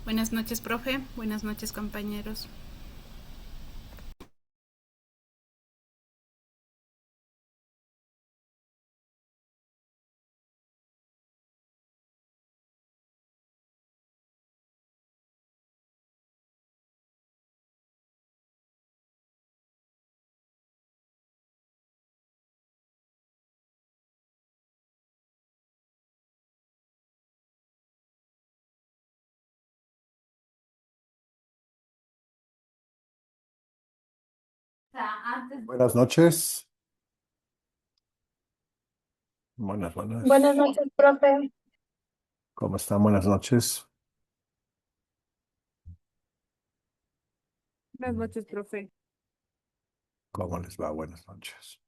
Buenas noches, profe. Buenas noches, compañeros. Buenas noches. Buenas Buenas. noches, profe. ¿Cómo están? Buenas noches. Buenas noches, profe. ¿Cómo les va? Buenas noches.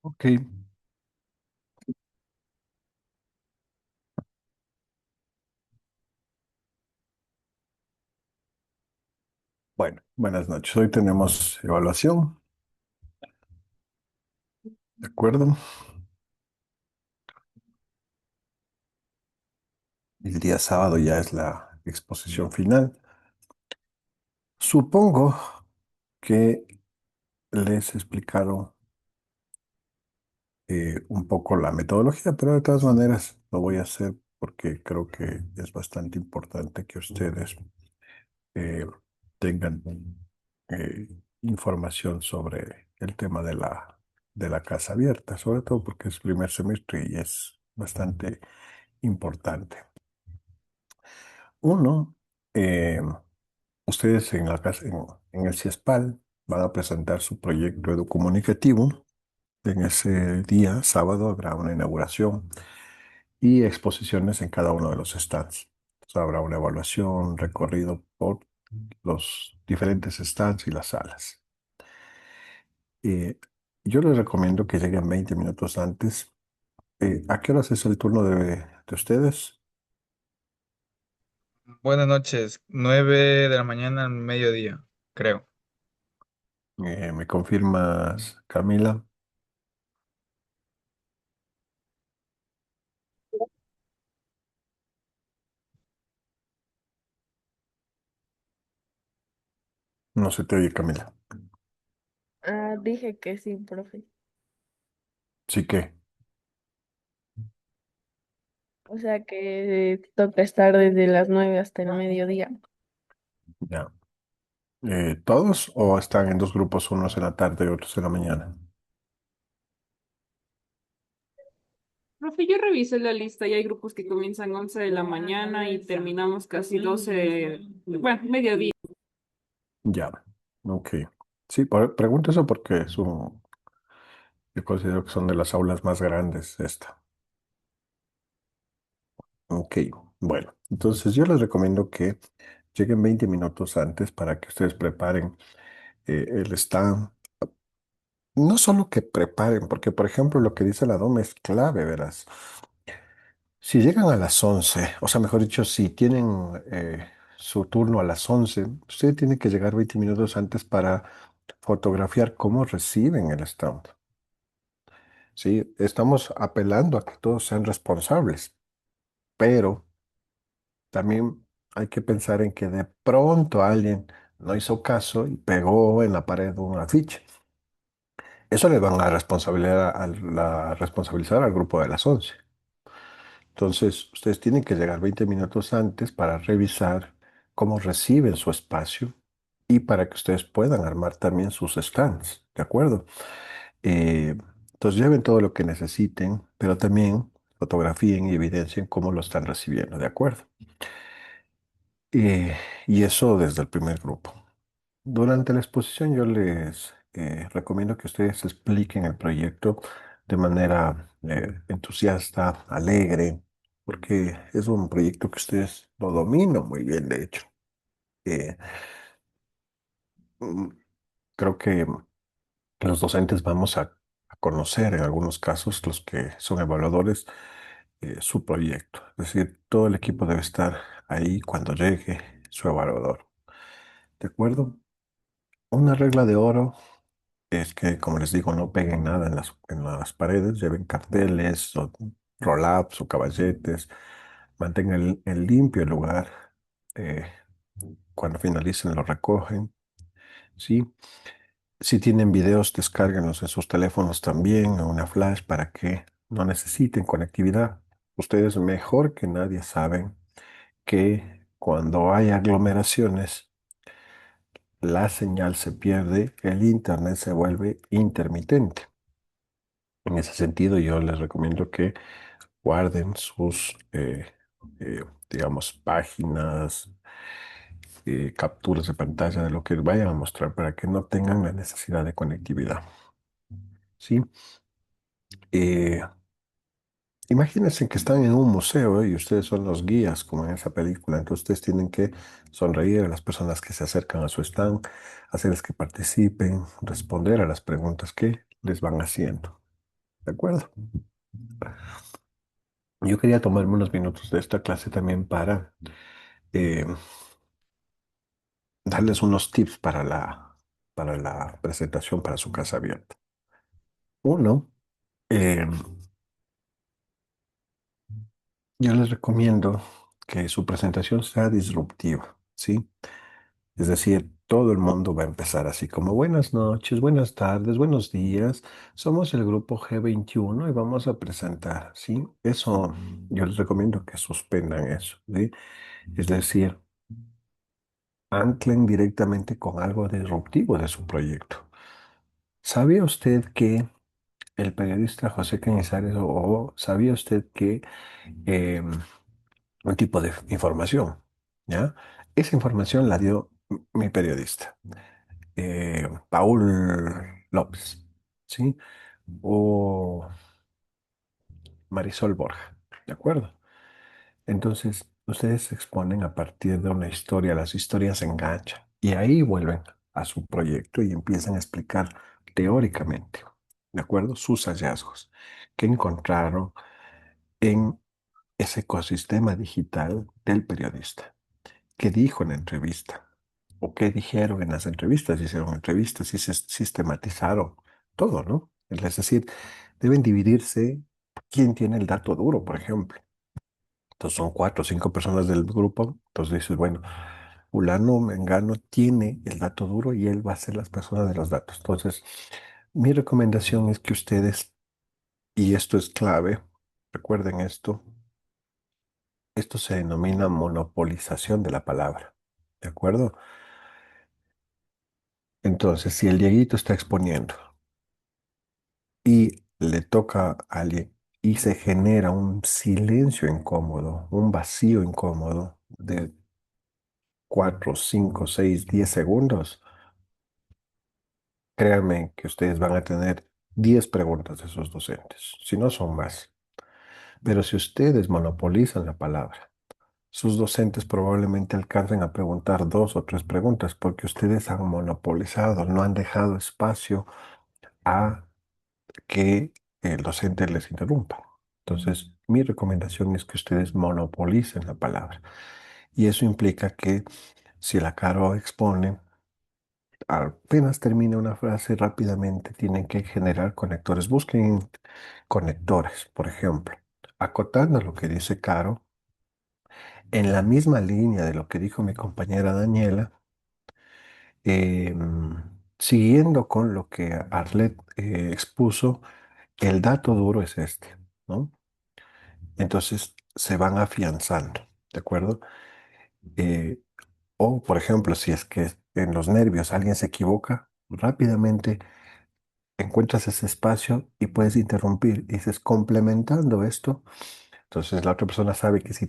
Ok. Bueno, buenas noches. Hoy tenemos evaluación, ¿de acuerdo? El día sábado ya es la exposición final. Supongo que les explicaron un poco la metodología, pero de todas maneras lo voy a hacer porque creo que es bastante importante que ustedes eh, tengan información sobre el tema de la casa abierta, sobre todo porque es primer semestre y es bastante importante. Uno, eh, ustedes en la casa, en el CIESPAL van a presentar su proyecto educomunicativo. En ese día, sábado, habrá una inauguración y exposiciones en cada uno de los stands. Entonces, habrá una evaluación, recorrido por los diferentes stands y las salas. Eh, yo les recomiendo que lleguen 20 minutos antes. ¿A qué horas es el turno de ustedes? Buenas noches, 9 de la mañana al mediodía, creo. ¿Me confirmas, Camila? No se te oye, Camila. Dije que sí, profe. Sí que, O sea que toca estar desde las 9 hasta el mediodía. ya. ¿Todos o están en dos grupos, unos en la tarde y otros en la mañana? Profe, yo revisé la lista y hay grupos que comienzan 11 de la mañana y terminamos casi 12, bueno, mediodía. Ya, ok. Sí, pregunto eso porque yo considero que son de las aulas más grandes esta. Ok, bueno, entonces yo les recomiendo que lleguen 20 minutos antes para que ustedes preparen el stand. No solo que preparen, porque por ejemplo lo que dice la DOM es clave, verás. Si llegan a las 11, o sea, mejor dicho, si tienen su turno a las 11, usted tiene que llegar 20 minutos antes para fotografiar cómo reciben el stand. Sí, estamos apelando a que todos sean responsables, pero también hay que pensar en que de pronto alguien no hizo caso y pegó en la pared un afiche. Eso le van a responsabilizar al grupo de las 11. Entonces, ustedes tienen que llegar 20 minutos antes para revisar cómo reciben su espacio y para que ustedes puedan armar también sus stands, ¿de acuerdo? Eh, entonces, lleven todo lo que necesiten, pero también fotografíen y evidencien cómo lo están recibiendo, ¿de acuerdo? Y eso desde el primer grupo. Durante la exposición yo les recomiendo que ustedes expliquen el proyecto de manera entusiasta, alegre, porque es un proyecto que ustedes lo dominan muy bien, de hecho. Eh, mm, Creo que los docentes vamos a conocer en algunos casos, los que son evaluadores, su proyecto. Es decir, todo el equipo debe estar ahí cuando llegue su evaluador. ¿De acuerdo? Una regla de oro es que, como les digo, no peguen nada en las paredes, lleven carteles o roll-ups o caballetes, mantengan limpio el lugar. eh, Cuando finalicen lo recogen, ¿sí? Si tienen videos, descárguenlos en sus teléfonos también, o una flash para que no necesiten conectividad. Ustedes mejor que nadie saben que cuando hay aglomeraciones, la señal se pierde, el internet se vuelve intermitente. En ese sentido, yo les recomiendo que guarden sus, digamos, páginas, capturas de pantalla de lo que vayan a mostrar para que no tengan la necesidad de conectividad. ¿Sí? Eh, Imagínense que están en un museo y ustedes son los guías, como en esa película. Entonces, ustedes tienen que sonreír a las personas que se acercan a su stand, hacerles que participen, responder a las preguntas que les van haciendo. ¿De acuerdo? Yo quería tomarme unos minutos de esta clase también para eh, darles unos tips para la presentación para su casa abierta. Uno, eh, yo les recomiendo que su presentación sea disruptiva, ¿sí? Es decir, todo el mundo va a empezar así como buenas noches, buenas tardes, buenos días. Somos el grupo G21 y vamos a presentar, ¿sí? Eso, yo les recomiendo que suspendan eso, ¿sí? Es decir, anclen directamente con algo disruptivo de su proyecto. ¿Sabía usted que el periodista José Cañizares o sabía usted que eh, un tipo de información, ¿ya? Esa información la dio mi periodista, Paul López, ¿sí? O Marisol Borja, ¿de acuerdo? Entonces, ustedes se exponen a partir de una historia, las historias se enganchan y ahí vuelven a su proyecto y empiezan a explicar teóricamente, ¿de acuerdo? Sus hallazgos que encontraron en ese ecosistema digital del periodista. ¿Qué dijo en la entrevista? ¿O qué dijeron en las entrevistas? Hicieron entrevistas y se sistematizaron todo, ¿no? Es decir, deben dividirse quién tiene el dato duro, por ejemplo. Entonces son cuatro o cinco personas del grupo. Entonces dices, bueno, fulano, mengano tiene el dato duro y él va a ser las personas de los datos. Entonces, mi recomendación es que ustedes, y esto es clave, recuerden esto se denomina monopolización de la palabra. ¿De acuerdo? Entonces, si el Dieguito está exponiendo y le toca a alguien y se genera un silencio incómodo, un vacío incómodo de 4, 5, 6, 10 segundos, créanme que ustedes van a tener 10 preguntas de esos docentes, si no son más. Pero si ustedes monopolizan la palabra, sus docentes probablemente alcancen a preguntar dos o tres preguntas porque ustedes han monopolizado, no han dejado espacio a que el docente les interrumpa. Entonces, mi recomendación es que ustedes monopolicen la palabra. Y eso implica que si la Caro expone, apenas termina una frase rápidamente, tienen que generar conectores. Busquen conectores, por ejemplo, acotando lo que dice Caro, en la misma línea de lo que dijo mi compañera Daniela, siguiendo con lo que Arlet expuso, el dato duro es este, ¿no? Entonces se van afianzando, ¿de acuerdo? Eh, o, por ejemplo, si es que en los nervios alguien se equivoca, rápidamente encuentras ese espacio y puedes interrumpir. Y dices, complementando esto, entonces la otra persona sabe que si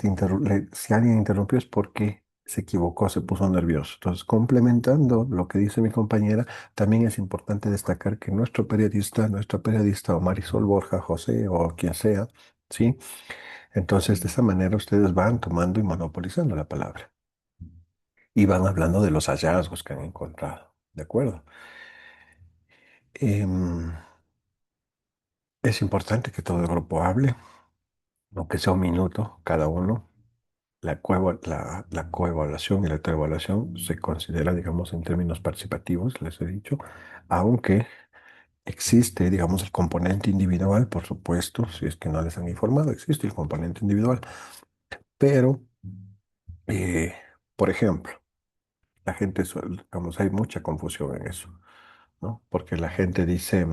alguien interrumpió es porque se equivocó, se puso nervioso. Entonces, complementando lo que dice mi compañera, también es importante destacar que nuestra periodista o Marisol Borja, José o quien sea, ¿sí? Entonces, de esa manera ustedes van tomando y monopolizando la palabra y van hablando de los hallazgos que han encontrado, ¿de acuerdo? Em, es importante que todo el grupo hable, aunque sea un minuto cada uno. La coevaluación y la autoevaluación se considera, digamos, en términos participativos, les he dicho, aunque existe, digamos, el componente individual, por supuesto, si es que no les han informado, existe el componente individual, pero, eh, por ejemplo, la gente, digamos, hay mucha confusión en eso, ¿no? Porque la gente dice,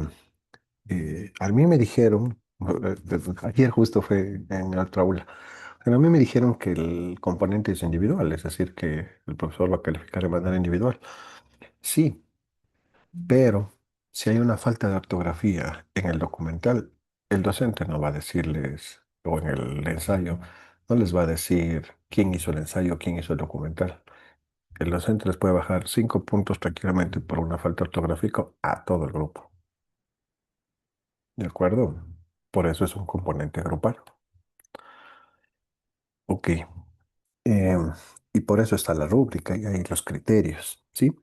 a mí me dijeron, ayer justo fue en otra aula, pero a mí me dijeron que el componente es individual, es decir, que el profesor va a calificar de manera individual. Sí, pero si hay una falta de ortografía en el documental, el docente no va a decirles, o en el ensayo, no les va a decir quién hizo el ensayo, quién hizo el documental. El docente les puede bajar 5 puntos tranquilamente por una falta ortográfica a todo el grupo. ¿De acuerdo? Por eso es un componente grupal. Ok. Em, y por eso está la rúbrica y hay los criterios, ¿sí?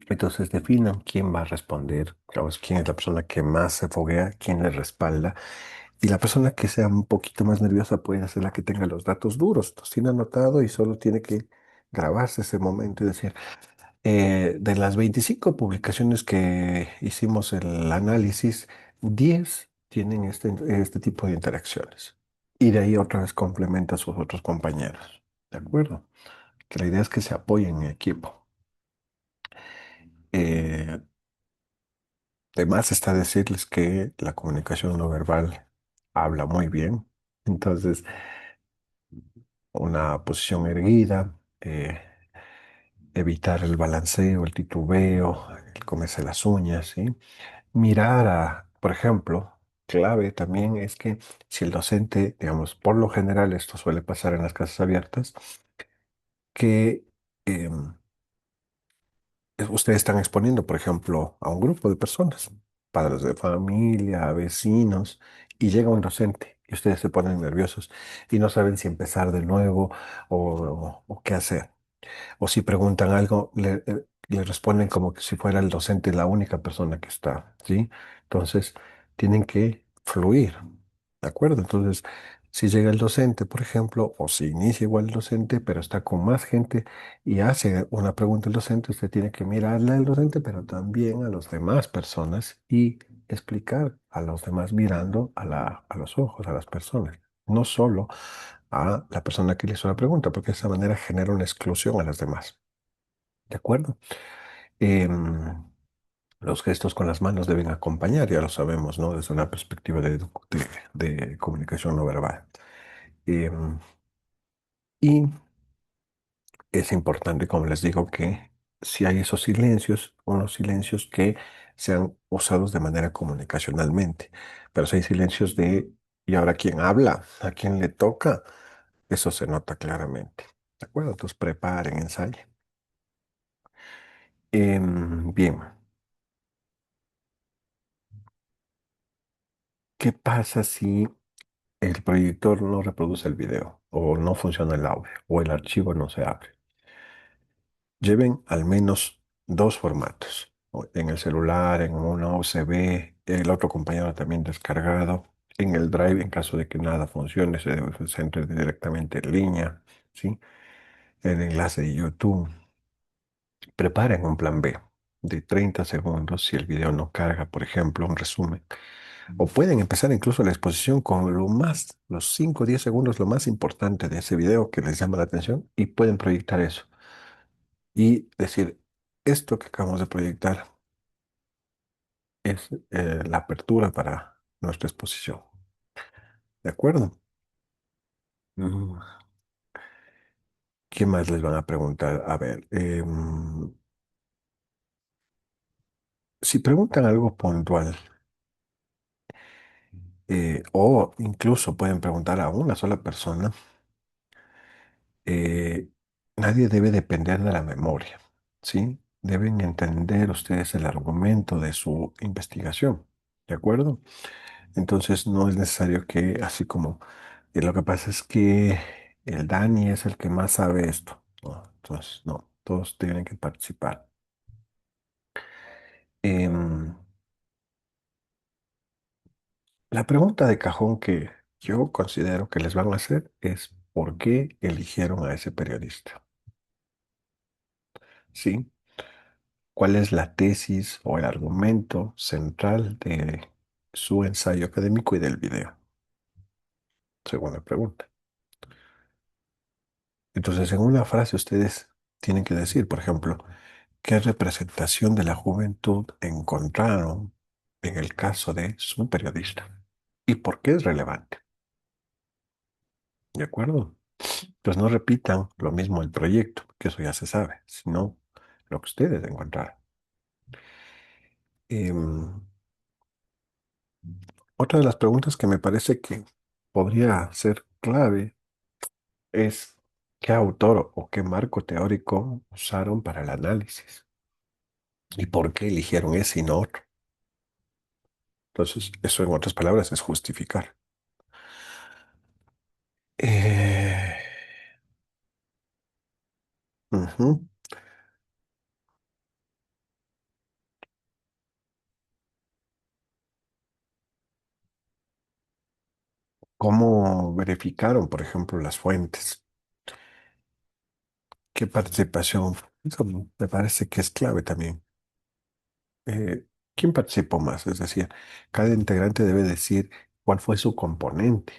Entonces definan quién va a responder, digamos, quién es la persona que más se foguea, quién le respalda. Y la persona que sea un poquito más nerviosa puede ser la que tenga los datos duros. Entonces tiene anotado y solo tiene que grabarse ese momento y decir, de las 25 publicaciones que hicimos el análisis, 10 tienen este tipo de interacciones. Y de ahí otra vez complementa a sus otros compañeros. ¿De acuerdo? Que la idea es que se apoyen en equipo. Eh, Además está decirles que la comunicación no verbal habla muy bien. Entonces, una posición erguida, evitar el balanceo, el titubeo, el comerse las uñas, ¿sí? Mirar por ejemplo, clave también es que si el docente, digamos, por lo general esto suele pasar en las casas abiertas, que em, ustedes están exponiendo, por ejemplo, a un grupo de personas, padres de familia, vecinos, y llega un docente y ustedes se ponen nerviosos y no saben si empezar de nuevo o qué hacer. O si preguntan algo, le responden como que si fuera el docente la única persona que está, ¿sí? Entonces, tienen que fluir, ¿de acuerdo? Entonces, si llega el docente, por ejemplo, o si inicia igual el docente, pero está con más gente y hace una pregunta el docente, usted tiene que mirarle al docente, pero también a las demás personas y explicar a los demás mirando a los ojos, a las personas, no solo a la persona que le hizo la pregunta, porque de esa manera genera una exclusión a las demás. ¿De acuerdo? Em, los gestos con las manos deben acompañar, ya lo sabemos, ¿no? Desde una perspectiva de comunicación no verbal. Em, y es importante, como les digo, que si hay esos silencios, unos silencios que sean usados de manera comunicacionalmente, pero si hay silencios ¿y ahora quién habla? ¿A quién le toca? Eso se nota claramente. ¿De acuerdo? Entonces preparen, ensayen. Bien, ¿qué pasa si el proyector no reproduce el video o no funciona el audio o el archivo no se abre? Lleven al menos dos formatos, o en el celular, en una USB, el otro compañero también descargado, en el Drive en caso de que nada funcione, se entre directamente en línea, ¿sí? el enlace de YouTube. Preparen un plan B de 30 segundos si el video no carga, por ejemplo, un resumen. O pueden empezar incluso la exposición con los 5 o 10 segundos, lo más importante de ese video que les llama la atención y pueden proyectar eso y decir, esto que acabamos de proyectar es la apertura para nuestra exposición. ¿De acuerdo? Mm, ¿Qué más les van a preguntar? A ver, si preguntan algo puntual, o incluso pueden preguntar a una sola persona, eh, nadie debe depender de la memoria, ¿sí? Deben entender ustedes el argumento de su investigación, ¿de acuerdo? Entonces no es necesario que, así como, lo que pasa es que el Dani es el que más sabe esto, ¿no? Entonces, no, todos tienen que participar. Em, la pregunta de cajón que yo considero que les van a hacer es ¿por qué eligieron a ese periodista? ¿Sí? ¿Cuál es la tesis o el argumento central de su ensayo académico y del video? Segunda pregunta. Entonces, en una frase ustedes tienen que decir, por ejemplo, ¿qué representación de la juventud encontraron en el caso de su periodista? ¿Y por qué es relevante? ¿De acuerdo? Pues no repitan lo mismo el proyecto, que eso ya se sabe, sino lo que ustedes encontraron. Em, Otra de las preguntas que me parece que podría ser clave es qué autor o qué marco teórico usaron para el análisis y por qué eligieron ese y no otro. Entonces, eso en otras palabras es justificar. Eh, ujú. ¿Cómo verificaron, por ejemplo, las fuentes? ¿Qué participación? Eso me parece que es clave también. eh, ¿Quién participó más? Es decir, cada integrante debe decir cuál fue su componente,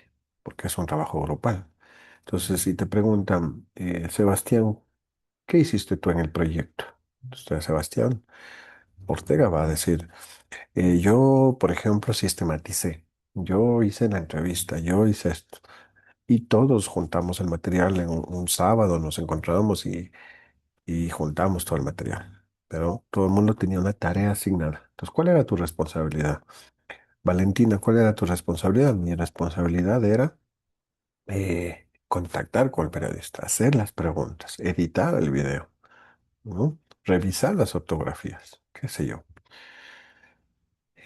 porque es un trabajo grupal. Entonces, si te preguntan, Sebastián, ¿qué hiciste tú en el proyecto? Entonces, Sebastián Ortega va a decir, yo, por ejemplo, sistematicé, yo hice la entrevista, yo hice esto. Y todos juntamos el material en un sábado, nos encontramos y juntamos todo el material. Pero todo el mundo tenía una tarea asignada. Entonces, ¿cuál era tu responsabilidad? Valentina, ¿cuál era tu responsabilidad? Mi responsabilidad era contactar con el periodista, hacer las preguntas, editar el video, ¿no? Revisar las fotografías, qué sé yo.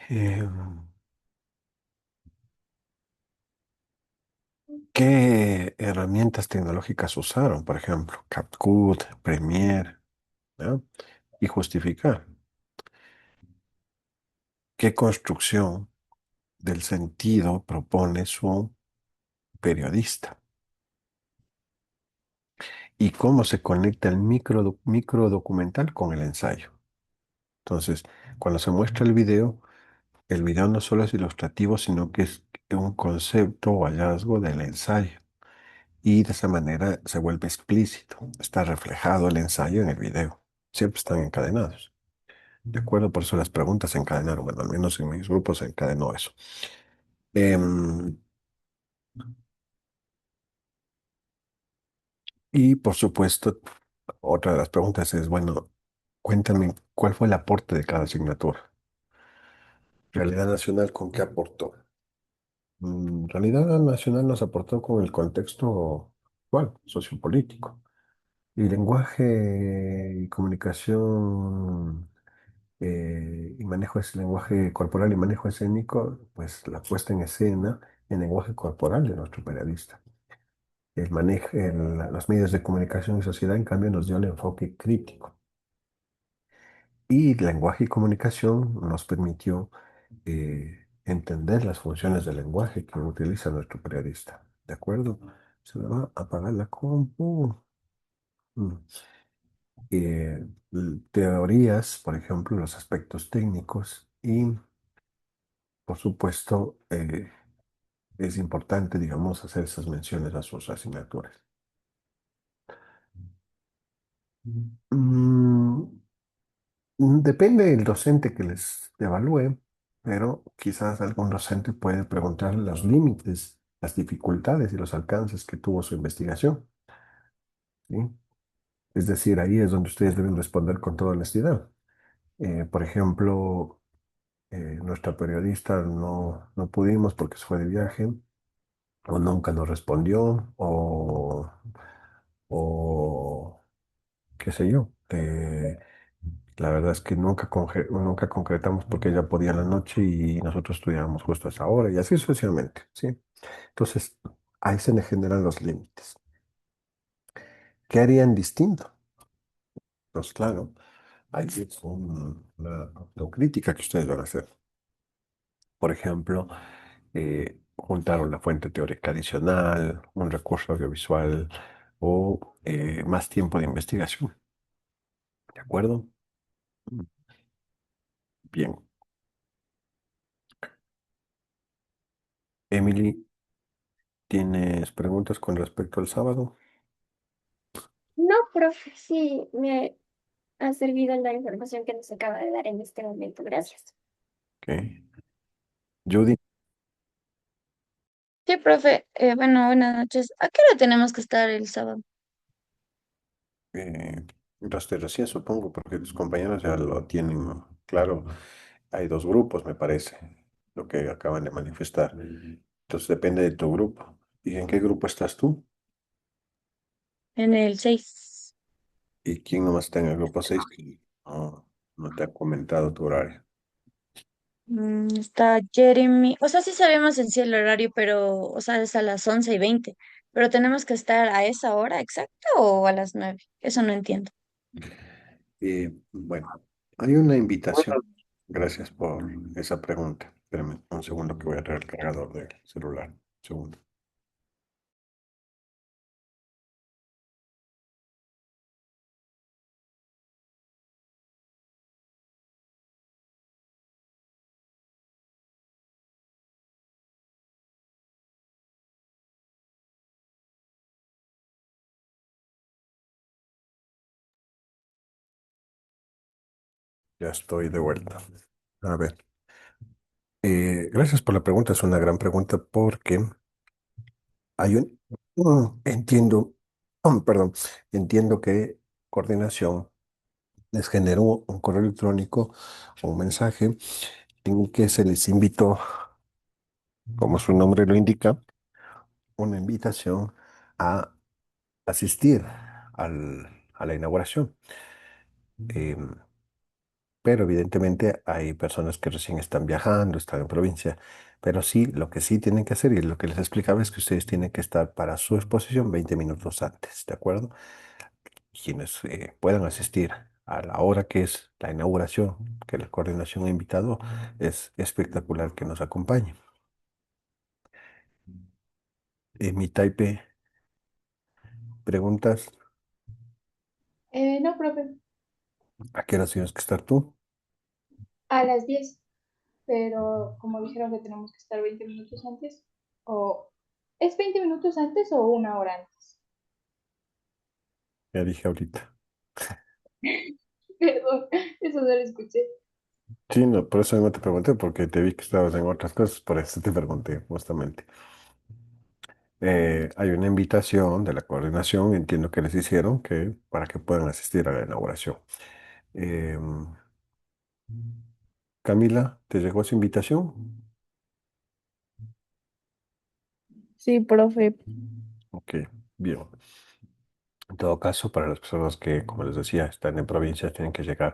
Eh, ¿Qué herramientas tecnológicas usaron? Por ejemplo, CapCut, Premiere, ¿no? Y justificar qué construcción del sentido propone su periodista y cómo se conecta el micro documental con el ensayo. Entonces, cuando se muestra el video no solo es ilustrativo, sino que es un concepto o hallazgo del ensayo. Y de esa manera se vuelve explícito. Está reflejado el ensayo en el video. Siempre están encadenados. De acuerdo, por eso las preguntas se encadenaron. Bueno, al menos en mis grupos se encadenó eso. Em, y por supuesto, otra de las preguntas es, bueno, cuéntame cuál fue el aporte de cada asignatura. Realidad Nacional, ¿con qué aportó? Realidad Nacional nos aportó con el contexto actual, sociopolítico. Y lenguaje y comunicación y manejo ese lenguaje corporal y manejo escénico, pues la puesta en escena en lenguaje corporal de nuestro periodista. El manejo, los medios de comunicación y sociedad, en cambio, nos dio el enfoque crítico. Y lenguaje y comunicación nos permitió entender las funciones del lenguaje que utiliza nuestro periodista. ¿De acuerdo? Se me va a apagar la compu. Mm. Teorías, por ejemplo, los aspectos técnicos y, por supuesto, es importante, digamos, hacer esas menciones a sus asignaturas. Mm, Depende del docente que les evalúe, pero quizás algún docente puede preguntar los límites, las dificultades y los alcances que tuvo su investigación, ¿sí? Es decir, ahí es donde ustedes deben responder con toda honestidad. Por ejemplo, nuestra periodista no pudimos porque se fue de viaje, o nunca nos respondió, o qué sé yo. La verdad es que nunca concretamos porque ella podía en la noche y nosotros estudiábamos justo a esa hora y así sucesivamente, ¿sí? Entonces, ahí se le generan los límites. ¿Qué harían distinto? Pues claro, hay una autocrítica que ustedes van a hacer. Por ejemplo, juntar una fuente teórica adicional, un recurso audiovisual o más tiempo de investigación. ¿De acuerdo? Bien. Emily, ¿tienes preguntas con respecto al sábado? No, profe, sí, me ha servido la información que nos acaba de dar en este momento. Gracias. Ok. Judy, Sí, profe. Bueno, buenas noches. ¿A qué hora tenemos que estar el sábado? eh, recién supongo, porque tus compañeros ya lo tienen claro. Hay dos grupos, me parece, lo que acaban de manifestar. Entonces depende de tu grupo. ¿Y en qué grupo estás tú? En el 6. ¿Y quién nomás está en el grupo 6? No te ha comentado tu horario. Está Jeremy. O sea, sí sabemos en sí el horario, pero, o sea, es a las 11:20. Pero tenemos que estar a esa hora exacta o a las 9. Eso no entiendo. Bueno, hay una invitación. Gracias por esa pregunta. Espérame un segundo que voy a traer el cargador del celular. Un segundo. Ya estoy de vuelta. A ver, gracias por la pregunta. Es una gran pregunta porque hay entiendo, perdón, entiendo que coordinación les generó un correo electrónico o un mensaje en el que se les invitó, como su nombre lo indica, una invitación a asistir a la inauguración. Em, pero evidentemente hay personas que recién están viajando, están en provincia, pero sí, lo que sí tienen que hacer y lo que les explicaba es que ustedes tienen que estar para su exposición 20 minutos antes, ¿de acuerdo? Quienes puedan asistir a la hora que es la inauguración, que la coordinación ha invitado, es espectacular que nos acompañe. Mi Taipe, preguntas, No, profe, ¿a qué hora tienes que estar tú? a las 10, pero como dijeron que tenemos que estar 20 minutos antes, o ¿es 20 minutos antes o una hora antes? Ya dije ahorita. Perdón, eso no lo escuché. Sí, no, por eso no te pregunté, porque te vi que estabas en otras cosas, por eso te pregunté, justamente. Hay una invitación de la coordinación, entiendo que les hicieron, que, para que puedan asistir a la inauguración. Em, Camila, ¿te llegó esa invitación? Sí, profe. Ok, bien. En todo caso, para las personas que, como les decía, están en provincias, tienen que llegar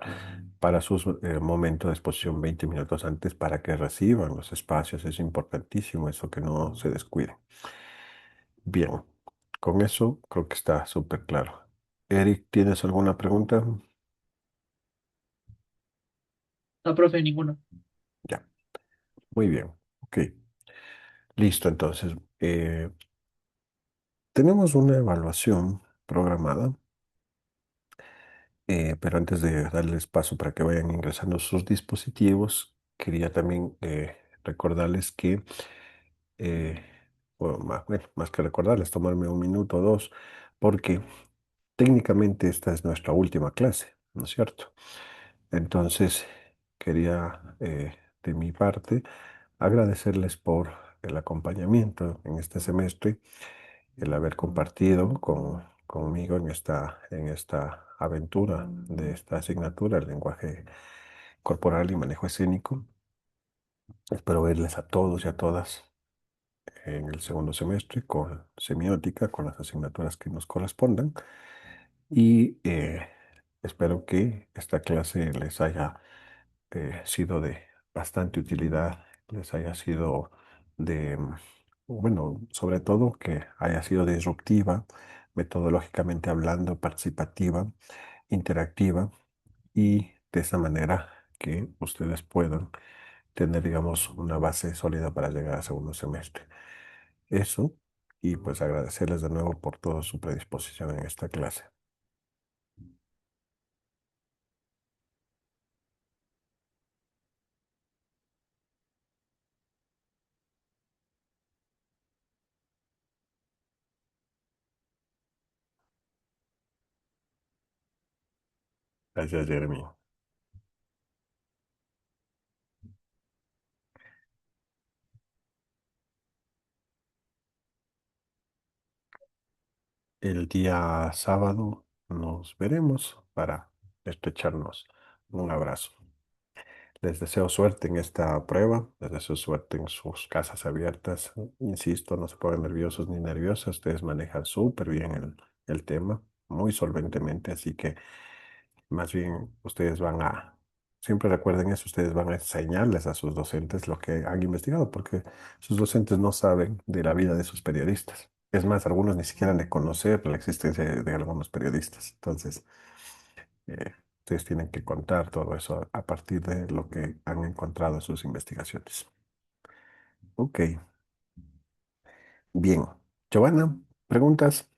para su momento de exposición 20 minutos antes para que reciban los espacios. Es importantísimo eso que no se descuide. Bien, con eso creo que está súper claro. Eric, ¿tienes alguna pregunta? No, profe, ninguno. Ya, muy bien. Ok, listo. Entonces, tenemos una evaluación programada Pero antes de darles paso para que vayan ingresando sus dispositivos, quería también recordarles que, eh, bueno, más que recordarles, tomarme un minuto o dos, porque técnicamente esta es nuestra última clase, ¿no es cierto? Entonces, quería de mi parte agradecerles por el acompañamiento en este semestre, el haber compartido conmigo en esta aventura de esta asignatura, el lenguaje corporal y manejo escénico. Espero verles a todos y a todas en el segundo semestre con semiótica, con las asignaturas que nos correspondan. Y espero que esta clase les haya sido de bastante utilidad, les haya sido de, bueno, sobre todo que haya sido disruptiva, metodológicamente hablando, participativa, interactiva y de esa manera que ustedes puedan tener, digamos, una base sólida para llegar al segundo semestre. Eso, y pues agradecerles de nuevo por toda su predisposición en esta clase. Gracias, Jeremy. El día sábado nos veremos para estrecharnos un abrazo. Les deseo suerte en esta prueba, les deseo suerte en sus casas abiertas. Insisto, no se pongan nerviosos ni nerviosas, ustedes manejan súper bien el tema, muy solventemente, así que más bien ustedes van a, siempre recuerden eso, ustedes van a enseñarles a sus docentes lo que han investigado, porque sus docentes no saben de la vida de sus periodistas. Es más, algunos ni siquiera han de conocer la existencia de algunos periodistas. Entonces, ustedes tienen que contar todo eso a partir de lo que han encontrado en sus investigaciones. Ok, bien. Giovanna, ¿preguntas?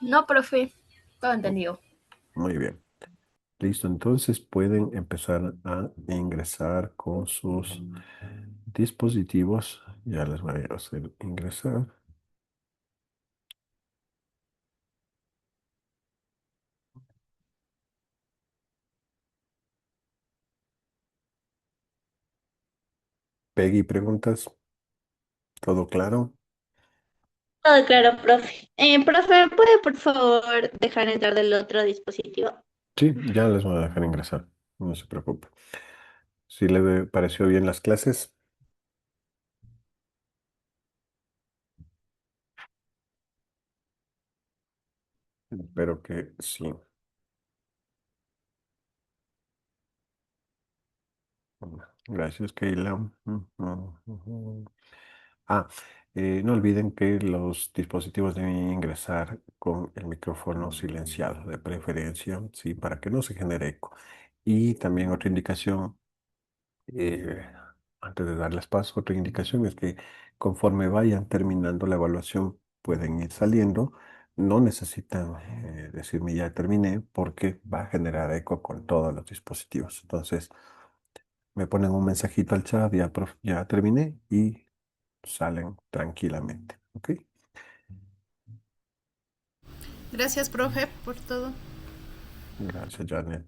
No, profe, todo entendido. Muy bien. Listo, entonces pueden empezar a ingresar con sus dispositivos. Ya les voy a hacer ingresar. Peggy, ¿preguntas? ¿Todo claro? Todo claro, profe. Profe, ¿me puede por favor dejar entrar del otro dispositivo? Sí, ya les voy a dejar ingresar. No se preocupe. Si le pareció bien las clases, espero que sí. Gracias, Keila. Ah, no olviden que los dispositivos deben ingresar con el micrófono silenciado, de preferencia, sí, para que no se genere eco. Y también otra indicación, eh, antes de darles paso, otra indicación es que conforme vayan terminando la evaluación, pueden ir saliendo. No necesitan decirme ya terminé porque va a generar eco con todos los dispositivos. Entonces, me ponen un mensajito al chat, ya, ya terminé y salen tranquilamente. ¿Ok? Gracias, profe, por todo. Gracias, Janet.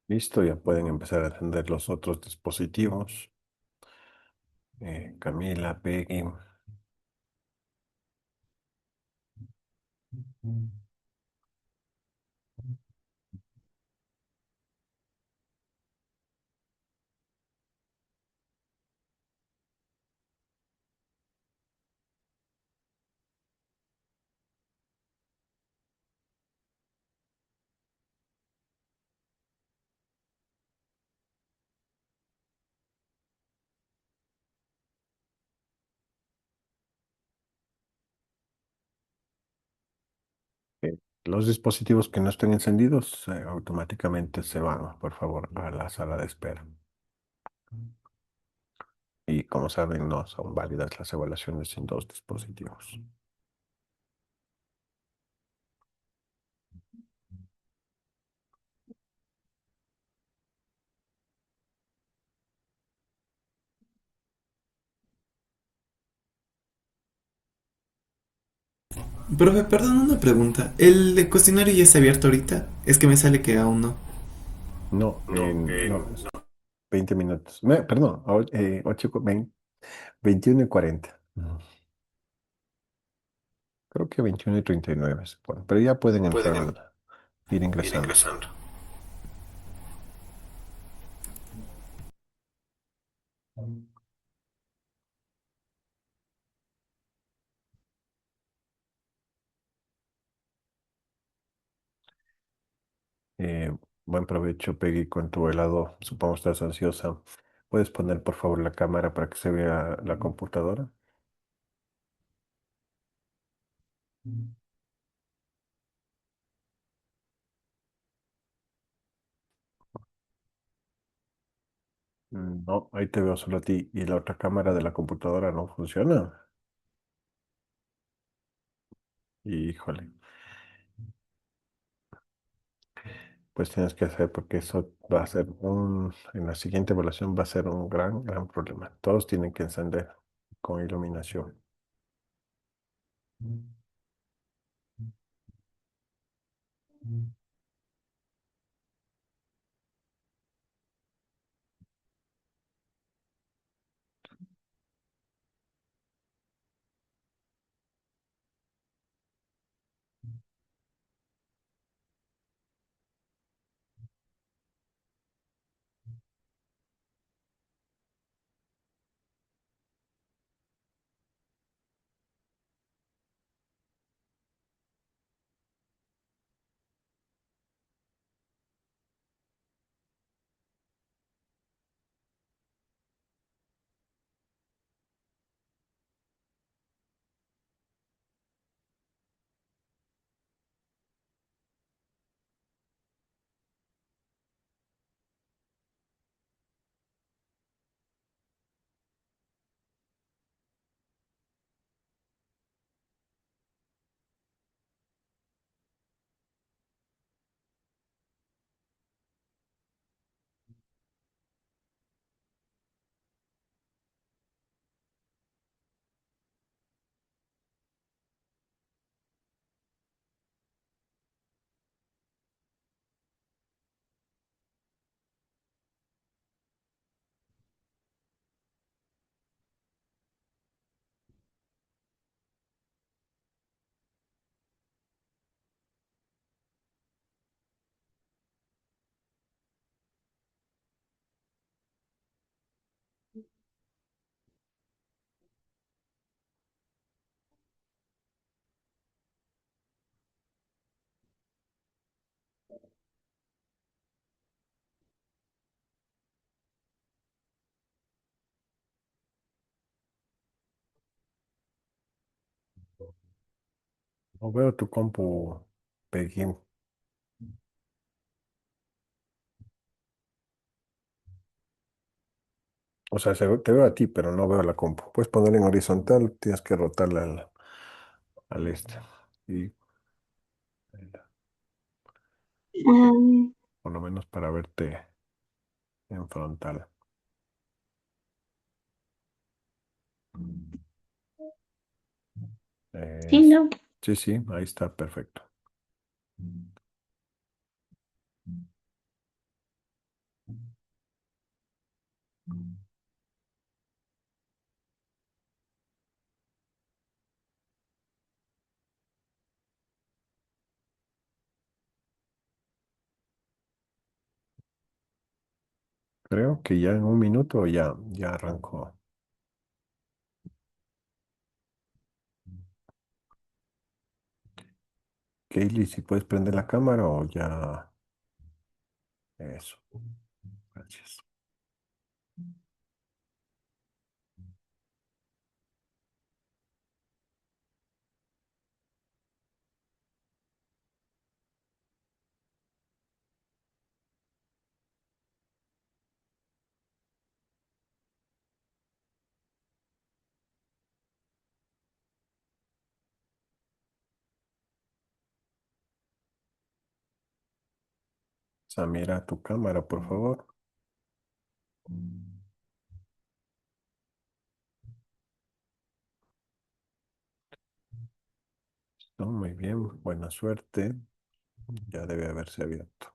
Listo, ya pueden empezar a encender los otros dispositivos. Camila, Peggy. Los dispositivos que no estén encendidos automáticamente se van, por favor, a la sala de espera. Y como saben, no son válidas las evaluaciones sin dos dispositivos. Profe, perdón, una pregunta. ¿El cuestionario ya está abierto ahorita? Es que me sale que aún no. No, no, es 20 minutos. Perdón, 21:40. Creo que 21:39 se pone, pero ya pueden entrar, ir ingresando. Eh, Buen provecho, Peggy, con tu helado. Supongo estás ansiosa. ¿Puedes poner, por favor, la cámara para que se vea la computadora? No, ahí te veo solo a ti. ¿Y la otra cámara de la computadora no funciona? Híjole. Pues tienes que hacer porque eso va a ser en la siguiente evaluación va a ser un gran, gran problema. Todos tienen que encender con iluminación. No veo tu compu, Peggy. O sea, te veo a ti, pero no veo la compu. Puedes ponerla en horizontal, tienes que rotarla al este. Y Mm, por lo menos para verte en frontal. sí, Es- no. sí, sí, ahí está, perfecto. Creo que ya en un minuto ya arrancó. Kaylee, si puedes prender la cámara o ya. Eso. Gracias. Samira, tu cámara, por favor. No, muy bien, buena suerte. Ya debe haberse abierto.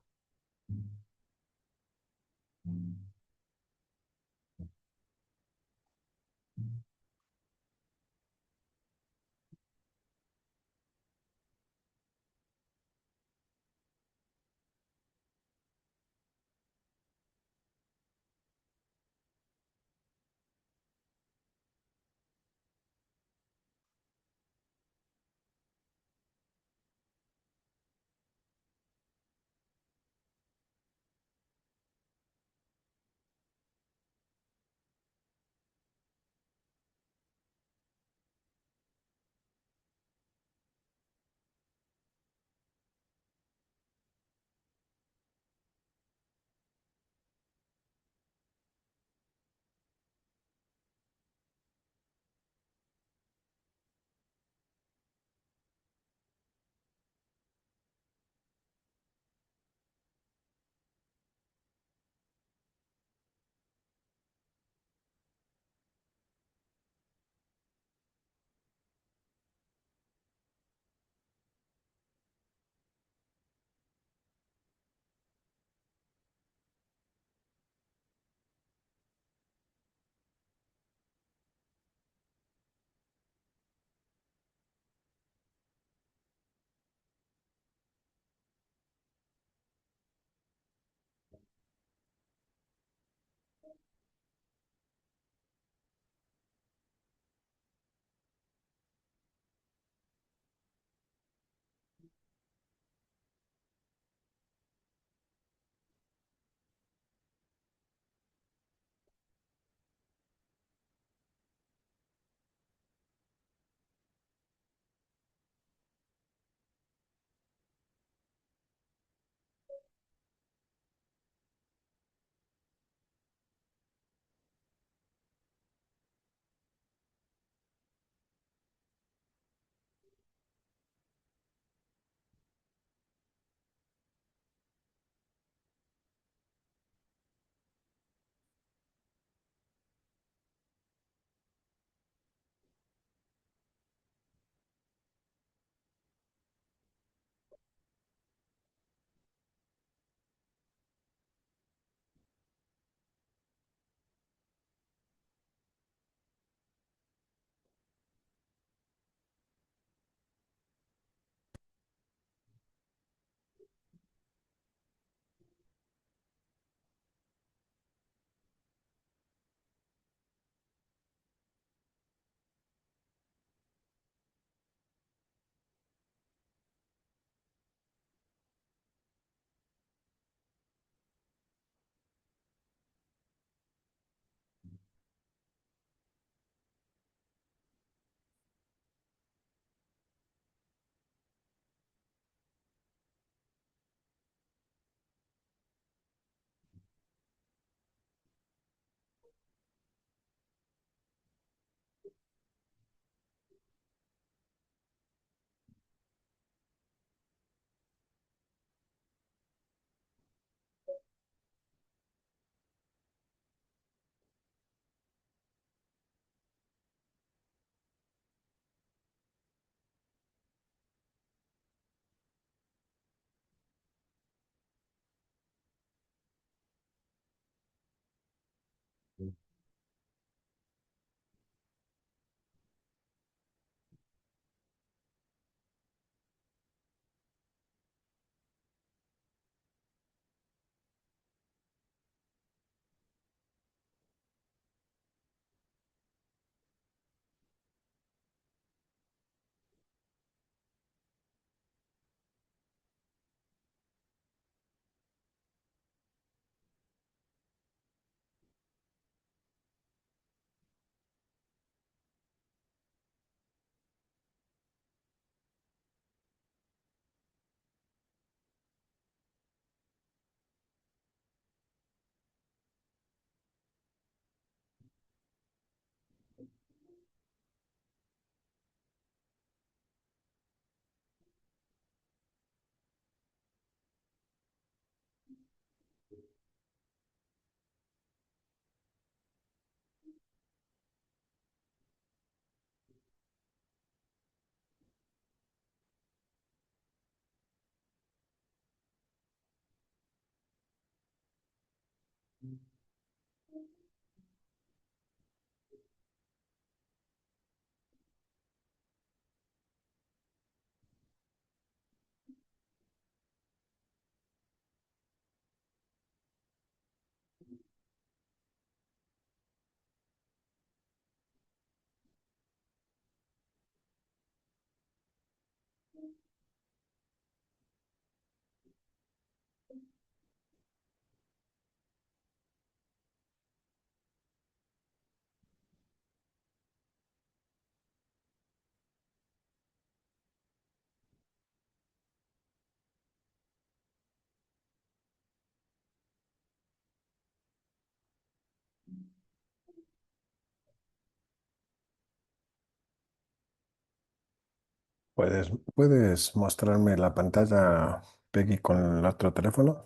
¿Puedes mostrarme la pantalla, Peggy, con el otro teléfono?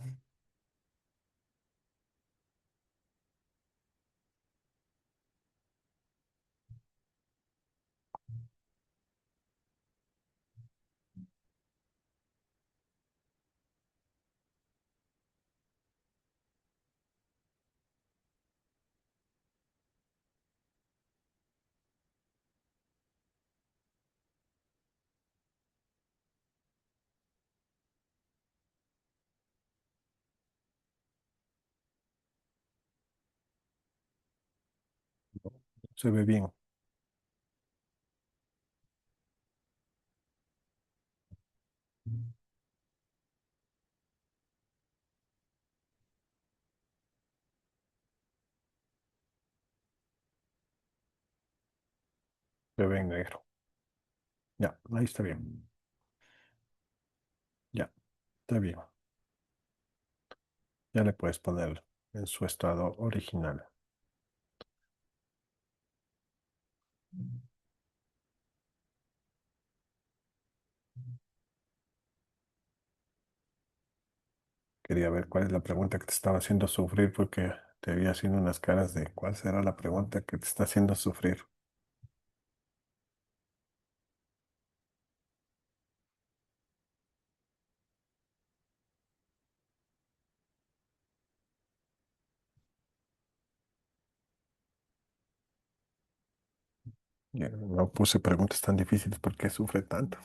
Se ve bien. Se ve en negro. Ya, ahí está bien. Ya, está bien. Ya le puedes poner en su estado original. Quería ver cuál es la pregunta que te estaba haciendo sufrir porque te había haciendo unas caras de cuál será la pregunta que te está haciendo sufrir. Ya, no puse preguntas tan difíciles porque sufre tanto.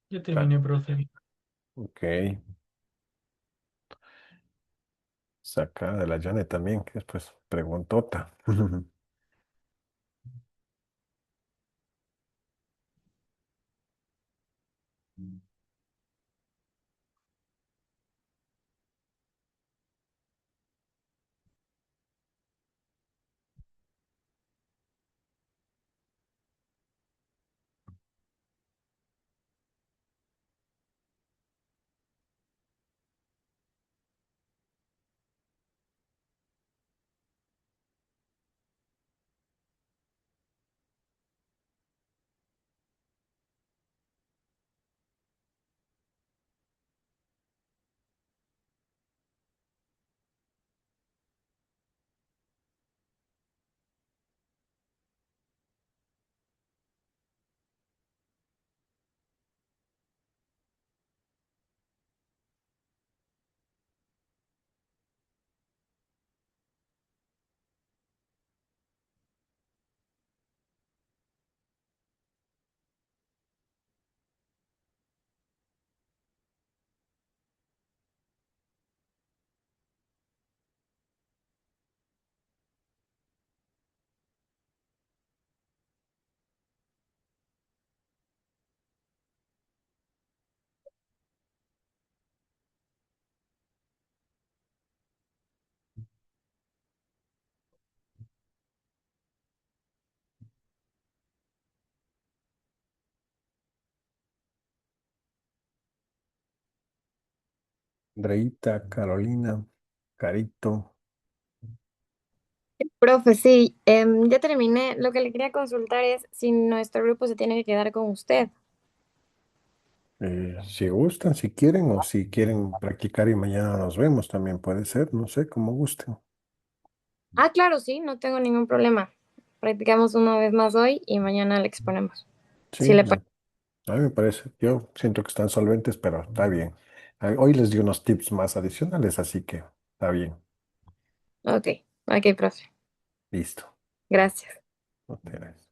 Ya Ah, terminé, profe. ok, saca de la Janet también, que es pues preguntota. Andreita, Carolina, Carito. Profe, sí, ya terminé. Lo que le quería consultar es si nuestro grupo se tiene que quedar con usted. Si gustan, si quieren o si quieren practicar y mañana nos vemos, también puede ser, no sé, como gusten. Ah, claro, sí, no tengo ningún problema. Practicamos una vez más hoy y mañana le exponemos. Sí, Si le parece. a mí me parece. Yo siento que están solventes, pero está bien. Hoy les di unos tips más adicionales, así que está bien. Ok, ok, profe. Listo. Gracias. No tenés.